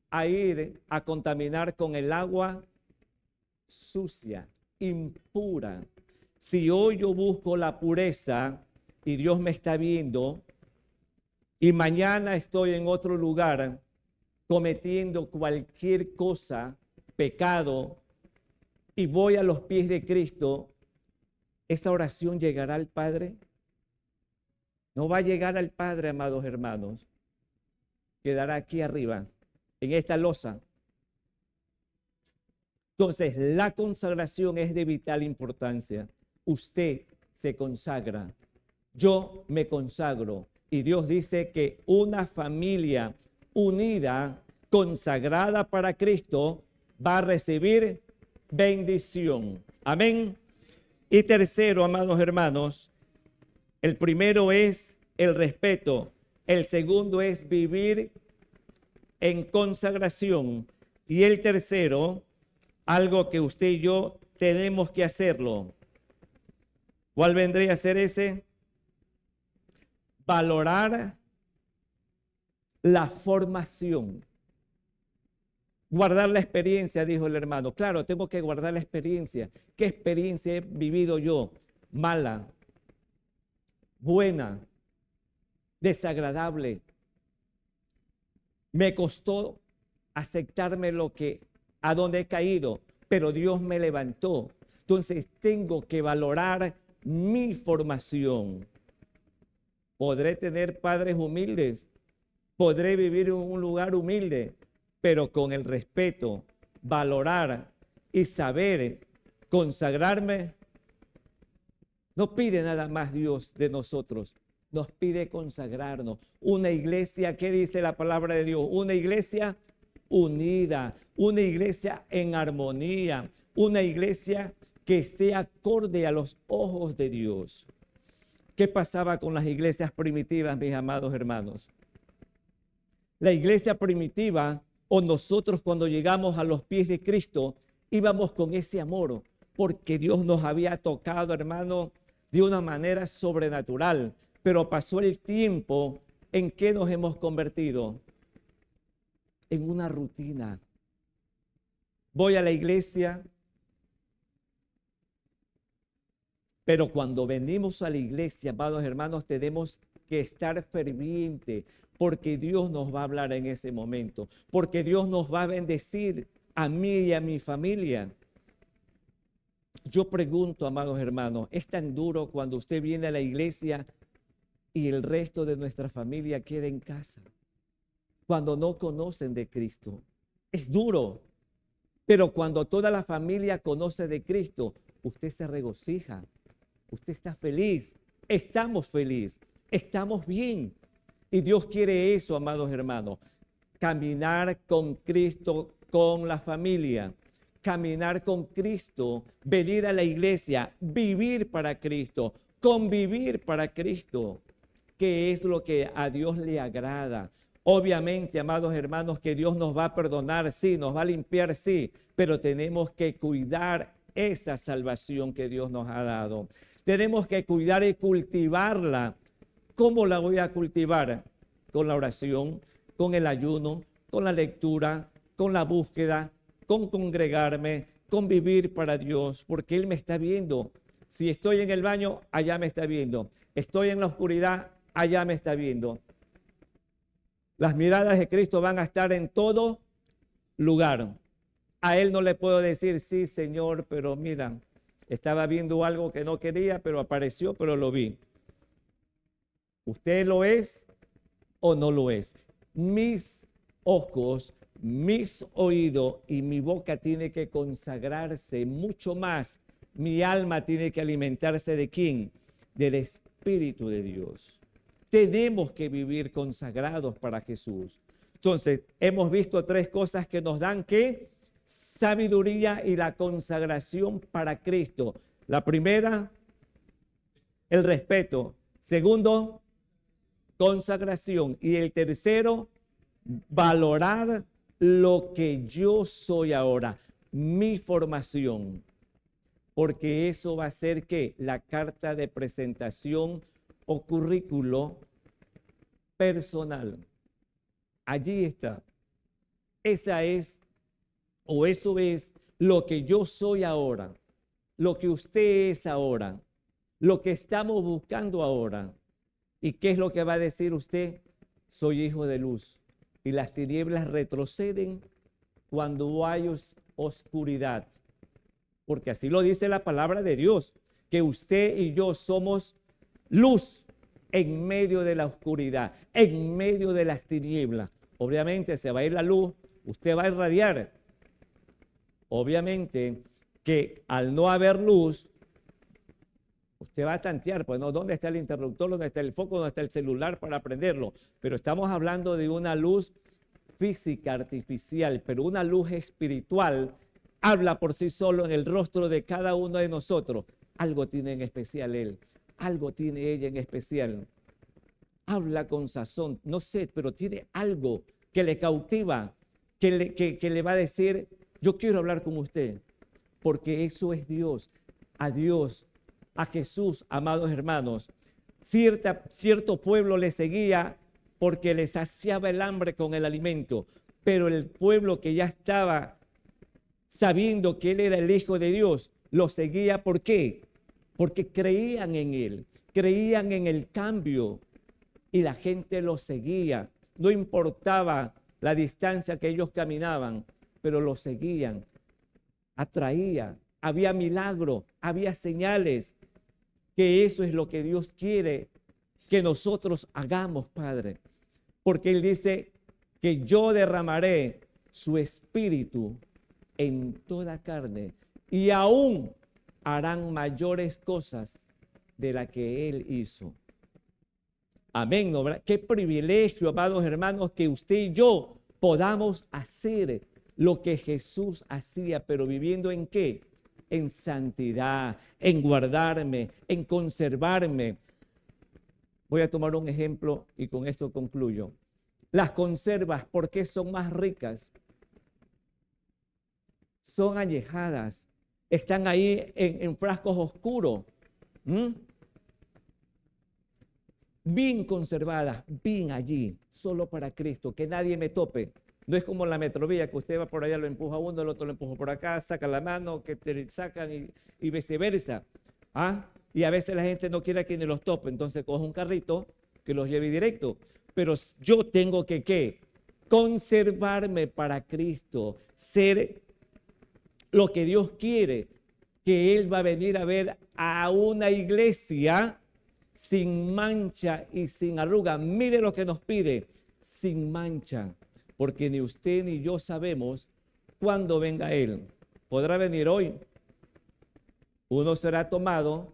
a ir a contaminar con el agua sucia, impura. Si hoy yo busco la pureza y Dios me está viendo y mañana estoy en otro lugar cometiendo cualquier cosa, pecado, y voy a los pies de Cristo, ¿esa oración llegará al Padre? No va a llegar al Padre, amados hermanos. Quedará aquí arriba, en esta losa. Entonces, la consagración es de vital importancia. Usted se consagra, yo me consagro. Y Dios dice que una familia unida, consagrada para Cristo, va a recibir bendición. Amén. Y tercero, amados hermanos, el primero es el respeto, el segundo es vivir en consagración y el tercero, algo que usted y yo tenemos que hacerlo. ¿Cuál vendría a ser ese? Valorar la formación. Guardar la experiencia, dijo el hermano. Claro, tengo que guardar la experiencia. ¿Qué experiencia he vivido yo? Mala, buena, desagradable. Me costó aceptarme a donde he caído, pero Dios me levantó. Entonces tengo que valorar mi formación. Podré tener padres humildes, podré vivir en un lugar humilde, pero con el respeto, valorar y saber consagrarme. No pide nada más Dios de nosotros, nos pide consagrarnos. Una iglesia, ¿qué dice la palabra de Dios? Una iglesia unida, una iglesia en armonía, una iglesia que esté acorde a los ojos de Dios. ¿Qué pasaba con las iglesias primitivas, mis amados hermanos? La iglesia primitiva, o nosotros cuando llegamos a los pies de Cristo, íbamos con ese amor, porque Dios nos había tocado, hermano, de una manera sobrenatural. Pero pasó el tiempo, ¿en qué nos hemos convertido? En una rutina. Voy a la iglesia, pero cuando venimos a la iglesia, amados hermanos, tenemos que estar fervientes, porque Dios nos va a hablar en ese momento, porque Dios nos va a bendecir a mí y a mi familia. Yo pregunto, amados hermanos, ¿es tan duro cuando usted viene a la iglesia y el resto de nuestra familia queda en casa? Cuando no conocen de Cristo. Es duro, pero cuando toda la familia conoce de Cristo, usted se regocija, usted está feliz, estamos felices, estamos bien. Y Dios quiere eso, amados hermanos, caminar con Cristo, con la familia, caminar con Cristo, venir a la iglesia, vivir para Cristo, convivir para Cristo, que es lo que a Dios le agrada. Obviamente, amados hermanos, que Dios nos va a perdonar, sí, nos va a limpiar, sí, pero tenemos que cuidar esa salvación que Dios nos ha dado. Tenemos que cuidar y cultivarla. ¿Cómo la voy a cultivar? Con la oración, con el ayuno, con la lectura, con la búsqueda, con congregarme, con vivir para Dios, porque Él me está viendo. Si estoy en el baño, allá me está viendo. Estoy en la oscuridad, allá me está viendo. Las miradas de Cristo van a estar en todo lugar. A Él no le puedo decir, sí, Señor, pero mira, estaba viendo algo que no quería, pero apareció, pero lo vi. ¿Usted lo es o no lo es? Mis ojos, mis oídos y mi boca tiene que consagrarse mucho más. Mi alma tiene que alimentarse ¿de quién? Del Espíritu de Dios. Tenemos que vivir consagrados para Jesús. Entonces, hemos visto tres cosas que nos dan ¿qué? Sabiduría y la consagración para Cristo. La primera, el respeto. Segundo, consagración. Y el tercero, valorar lo que yo soy ahora, mi formación. Porque eso va a ser que la carta de presentación o currículo personal. Allí está. Esa es, o eso es lo que yo soy ahora, lo que usted es ahora, lo que estamos buscando ahora. ¿Y qué es lo que va a decir usted? Soy hijo de luz. Y las tinieblas retroceden cuando hay oscuridad. Porque así lo dice la palabra de Dios, que usted y yo somos luz en medio de la oscuridad, en medio de las tinieblas. Obviamente se va a ir la luz, usted va a irradiar. Obviamente que al no haber luz, usted va a tantear, pues no, ¿dónde está el interruptor? ¿Dónde está el foco? ¿Dónde está el celular para prenderlo? Pero estamos hablando de una luz física, artificial, pero una luz espiritual habla por sí solo en el rostro de cada uno de nosotros. Algo tiene en especial él, algo tiene ella en especial. Habla con sazón, no sé, pero tiene algo que le cautiva, que le va a decir, yo quiero hablar con usted, porque eso es Dios. A Dios, a Jesús, amados hermanos, cierto pueblo le seguía porque le saciaba el hambre con el alimento, pero el pueblo que ya estaba sabiendo que Él era el Hijo de Dios, lo seguía. ¿Por qué? Porque creían en Él, creían en el cambio y la gente lo seguía. No importaba la distancia que ellos caminaban, pero lo seguían. Atraía, había milagro, había señales, que eso es lo que Dios quiere que nosotros hagamos, Padre. Porque Él dice que yo derramaré su espíritu en toda carne y aún harán mayores cosas de las que Él hizo. Amén, ¿no? Qué privilegio, amados hermanos, que usted y yo podamos hacer lo que Jesús hacía, pero viviendo ¿en qué? En santidad, en guardarme, en conservarme. Voy a tomar un ejemplo y con esto concluyo. Las conservas, ¿por qué son más ricas? Son añejadas, están ahí en frascos oscuros, bien conservadas, bien allí, solo para Cristo, que nadie me tope. No es como la metrovía, que usted va por allá, lo empuja uno, el otro lo empuja por acá, saca la mano, que te sacan y viceversa. Y a veces la gente no quiere que ni los tope, entonces coge un carrito que los lleve directo. Pero yo tengo que, ¿qué? Conservarme para Cristo, ser lo que Dios quiere, que Él va a venir a ver a una iglesia sin mancha y sin arruga. Mire lo que nos pide, sin mancha, porque ni usted ni yo sabemos cuándo venga Él. Podrá venir hoy, uno será tomado,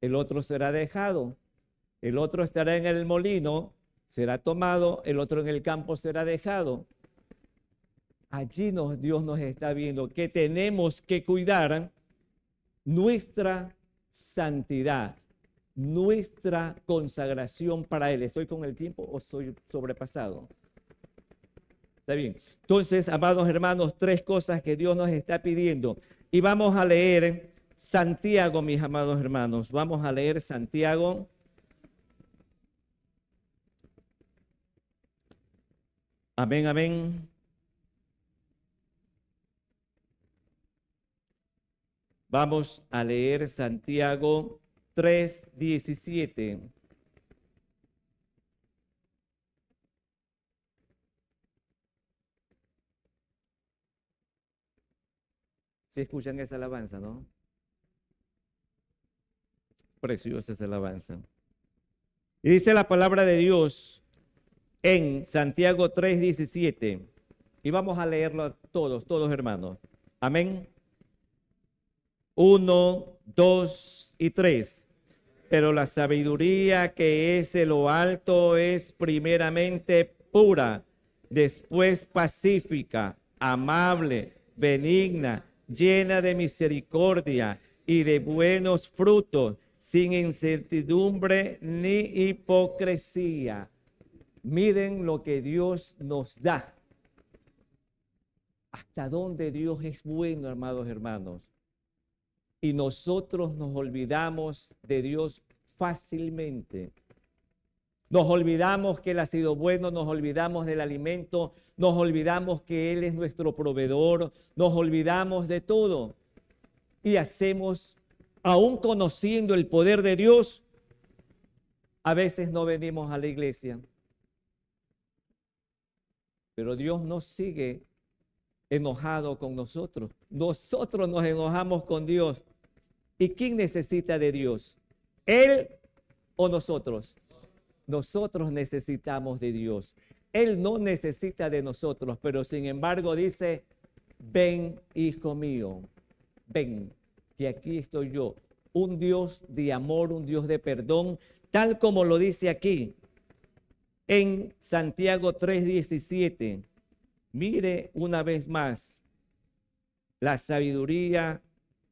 el otro será dejado, el otro estará en el molino, será tomado, el otro en el campo será dejado. Allí Dios nos está viendo que tenemos que cuidar nuestra santidad, nuestra consagración para Él. ¿Estoy con el tiempo o soy sobrepasado? Está bien. Entonces, amados hermanos, 3 cosas que Dios nos está pidiendo. Y vamos a leer Santiago, mis amados hermanos. Vamos a leer Santiago. Amén, amén. Vamos a leer Santiago 3:17. ¿Sí escuchan esa alabanza, no? Preciosa esa alabanza. Y dice la palabra de Dios en Santiago 3:17. Y vamos a leerlo todos hermanos. Amén. 1, 2 y 3. Pero la sabiduría que es de lo alto es primeramente pura, después pacífica, amable, benigna, llena de misericordia y de buenos frutos, sin incertidumbre ni hipocresía. Miren lo que Dios nos da. Hasta dónde Dios es bueno, amados hermanos. Y nosotros nos olvidamos de Dios fácilmente. Nos olvidamos que Él ha sido bueno, nos olvidamos del alimento, nos olvidamos que Él es nuestro proveedor, nos olvidamos de todo. Y hacemos, aún conociendo el poder de Dios, a veces no venimos a la iglesia. Pero Dios no sigue enojado con nosotros. Nosotros nos enojamos con Dios. ¿Y quién necesita de Dios? ¿Él o nosotros? Nosotros necesitamos de Dios. Él no necesita de nosotros, pero sin embargo dice, ven, hijo mío, ven, que aquí estoy yo. Un Dios de amor, un Dios de perdón, tal como lo dice aquí en Santiago 3:17. Mire una vez más, la sabiduría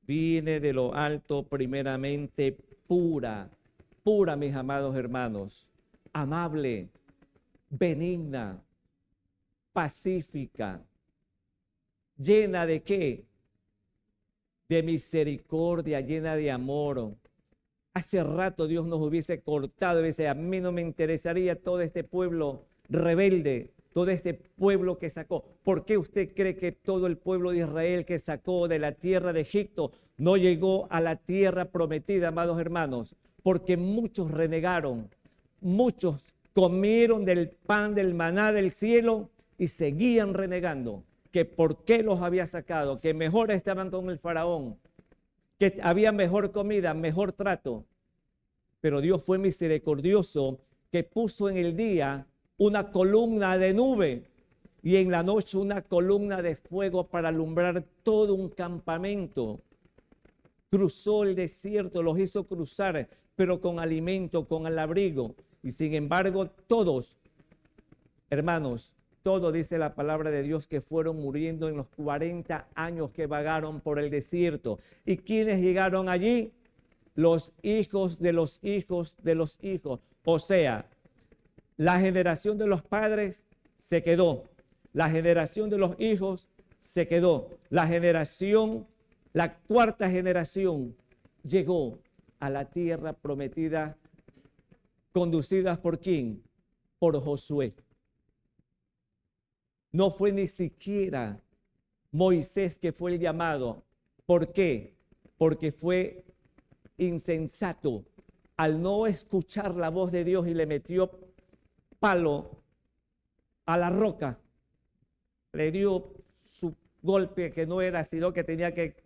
viene de lo alto, primeramente pura, pura, mis amados hermanos, amable, benigna, pacífica, llena de ¿qué? De misericordia, llena de amor. Hace rato Dios nos hubiese cortado y dice, a mí no me interesaría todo este pueblo rebelde, todo este pueblo que sacó. ¿Por qué usted cree que todo el pueblo de Israel que sacó de la tierra de Egipto no llegó a la tierra prometida, amados hermanos? Porque muchos renegaron, muchos comieron del pan del maná del cielo y seguían renegando. Que por qué los había sacado, que mejor estaban con el faraón, que había mejor comida, mejor trato. Pero Dios fue misericordioso, que puso en el día una columna de nube y en la noche una columna de fuego para alumbrar todo un campamento. Cruzó el desierto, los hizo cruzar, pero con alimento, con el abrigo. Y sin embargo, todos, hermanos, todo dice la palabra de Dios que fueron muriendo en los 40 años que vagaron por el desierto. ¿Y quiénes llegaron allí? los hijos de los hijos de los hijos. O sea, la generación de los padres se quedó. La generación de los hijos se quedó. La cuarta generación llegó a la tierra prometida, conducidas ¿por quién? Por Josué. No fue ni siquiera Moisés que fue el llamado. ¿Por qué? Porque fue insensato al no escuchar la voz de Dios y le metió palo a la roca. Le dio su golpe que no era, sino que tenía que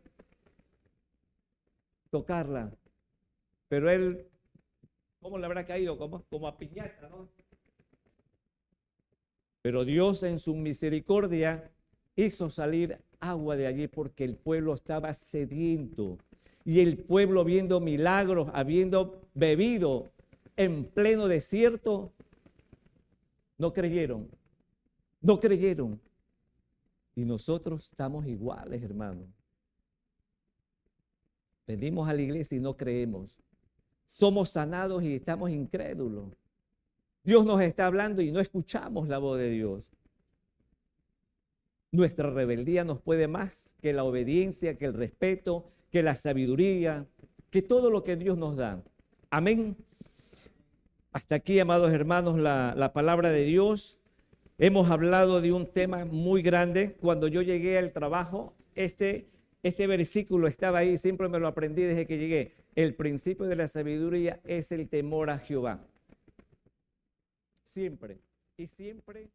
tocarla. Pero él, ¿cómo le habrá caído? Como a piñata, ¿no? Pero Dios en su misericordia hizo salir agua de allí porque el pueblo estaba sediento. Y el pueblo, viendo milagros, habiendo bebido en pleno desierto, no creyeron. No creyeron. Y nosotros estamos iguales, hermanos. Venimos a la iglesia y no creemos. Somos sanados y estamos incrédulos. Dios nos está hablando y no escuchamos la voz de Dios. Nuestra rebeldía nos puede más que la obediencia, que el respeto, que la sabiduría, que todo lo que Dios nos da. Amén. Hasta aquí, amados hermanos, la palabra de Dios. Hemos hablado de un tema muy grande. Cuando yo llegué al trabajo, este versículo estaba ahí, siempre me lo aprendí desde que llegué. El principio de la sabiduría es el temor a Jehová. Siempre. Y siempre